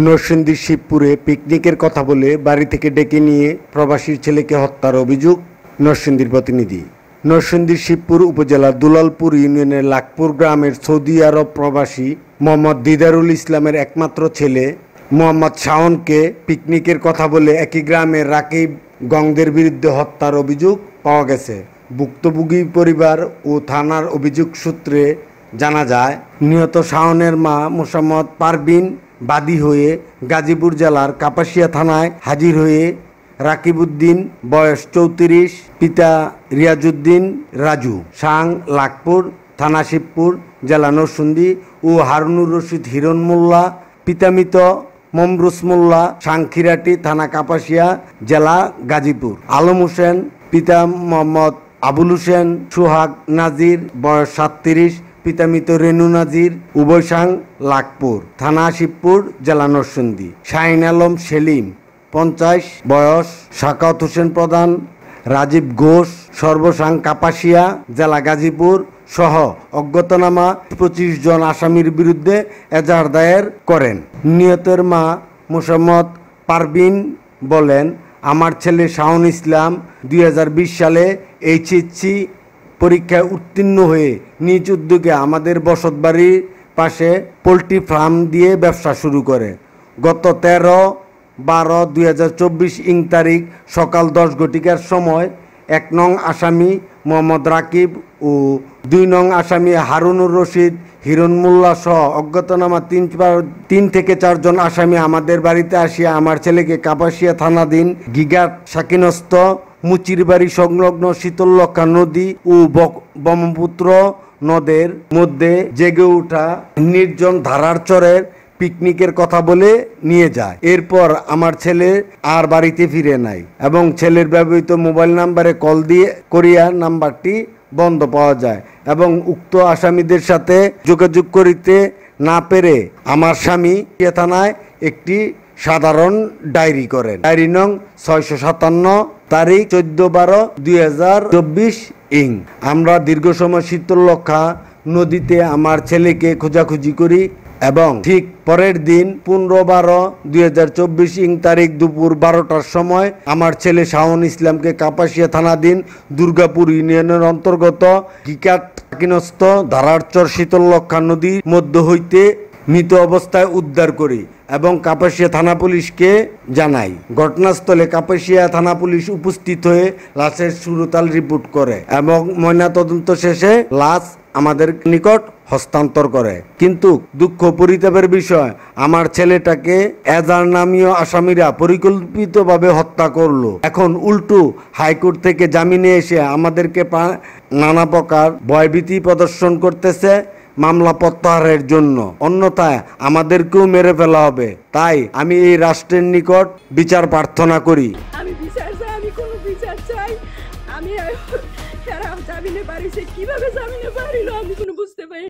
নরসিংদীর শিবপুরে পিকনিকের কথা বলে বাড়ি থেকে ডেকে নিয়ে প্রবাসীর ছেলেকে হত্যার অভিযোগ। নরসিংদীর প্রতিনিধি। নরসিংদীর শিবপুর উপজেলার দুলালপুর ইউনিয়নের লাখপুর গ্রামের সৌদি আরব প্রবাসী মোহাম্মদ দিদারুল ইসলামের একমাত্র ছেলে মোহাম্মদ শাওনকে পিকনিকের কথা বলে একই গ্রামের রাকিব গংদের বিরুদ্ধে হত্যার অভিযোগ পাওয়া গেছে। ভুক্তভোগী পরিবার ও থানার অভিযোগ সূত্রে জানা যায়, নিহত শাওনের মা মোসাম্মদ পারভিন বাদী হয়ে গাজীপুর জেলার কাপাসিয়া থানায় হাজির হয়ে রাকিবউদ্দিন বয়স 34, পিতা রিয়াজউদ্দিন রাজু, সাং লাখপুর, থানা শিবপুর, জেলা নরসিংদী ও হারুনুর রশিদ হিরণ মোল্লা, পিতা মৃত মমরুস মোল্লা, সাংখিরাটি, থানা কাপাসিয়া, জেলা গাজীপুর। আলম হোসেন, পিতা মোহাম্মদ আবুল হোসেন সোহাগ নাজির, বয়স 37, পিতা মৃত রেনু নাজির, উভয় সাং লাখপুর, থানা শিবপুর, জেলা নরসিংদী। শাহিন আলম সেলিম 50, বয়স। সাকাওয়াত হোসেন প্রধান, রাজীব ঘোষ, সর্বসাং কাপাসিয়া, জেলা গাজীপুর সহ অজ্ঞাতনামা 25 জন আসামির বিরুদ্ধে এজাহার দায়ের করেন। নিহতের মা মোসাম্মদ পারভিন বলেন, আমার ছেলে শাওন ইসলাম 2020 সালে এইচএসসি পরীক্ষায় উত্তীর্ণ হয়ে নিজ উদ্যোগে আমাদের বসতবাড়ির পাশে পোলট্রি ফার্ম দিয়ে ব্যবসা শুরু করে। গত 13/12/2024 তারিখ সকাল 10 ঘটিকার সময় 1 নং আসামি মোহাম্মদ রাকিব ও 2 নং আসামি হারুনুর রশিদ হিরণ মোল্লা সহ অজ্ঞাতনামা 3 থেকে 4 জন আসামি আমাদের বাড়িতে আসিয়া আমার ছেলেকে কাপাসিয়া থানাধীন গিগাট সাকিনস্থ মুচির বাড়ি সংলগ্ন শীতললক্ষা নদী ও ব্রহ্মপুত্র নদের মধ্যে জেগে ওঠা নির্জন ধারার চরের পিকনিকের কথা বলে নিয়ে যায়। এরপর আমার ছেলে আর বাড়িতে ফিরে নাই এবং ছেলের ব্যবহৃত মোবাইল নাম্বারে কল দিয়ে করিয়া নাম্বারটি বন্ধ পাওয়া যায় এবং উক্ত আসামিদের সাথে যোগাযোগ করিতে না পেরে আমার স্বামী থানায় একটি সাধারণ ডায়েরি করেন। ডায়েরি নং 657, তারিখ 14/12/2024 ইং। আমরা দীর্ঘ সময় শীতললক্ষা নদীতে আমার ছেলেকে খোঁজাখুঁজি করি এবং ঠিক পরের দিন 15/12/2024 ইং তারিখ দুপুর 12টার সময় আমার ছেলে শাওন ইসলামকে কাপাসিয়া থানাধীন দুর্গাপুর ইউনিয়নের অন্তর্গত গিকাট সাকিনস্থ ধারারচর শীতললক্ষা নদীর মধ্য হইতে মৃত অবস্থায় উদ্ধার করি এবং কাপাসিয়া থানা পুলিশকে জানাই। ঘটনাস্থলে কাপাসিয়া থানা পুলিশ উপস্থিত হয়ে লাশের সুরতাল রিপোর্ট করে এবং ময়নাতদন্ত শেষে লাশ আমাদের নিকট হস্তান্তর করে। কিন্তু দুঃখ পরিতাপের বিষয়, আমার ছেলেটাকে এজার নামীয় আসামিরা পরিকল্পিতভাবে হত্যা করলো। এখন উল্টো হাইকোর্ট থেকে জামিনে এসে আমাদেরকে নানা প্রকার ভয়ভীতি প্রদর্শন করতেছে মামলা প্রত্যাহারের জন্য, অন্যথায় আমাদেরকেও মেরে ফেলা হবে। তাই আমি এই রাষ্ট্রের নিকট বিচার প্রার্থনা করি। আমি বিচার চাই, আমি কোনো বিচার চাই। আমি জামিনে পারিছে, কিভাবে জামিনে পারিল আমি কোনো বুঝতে পারি।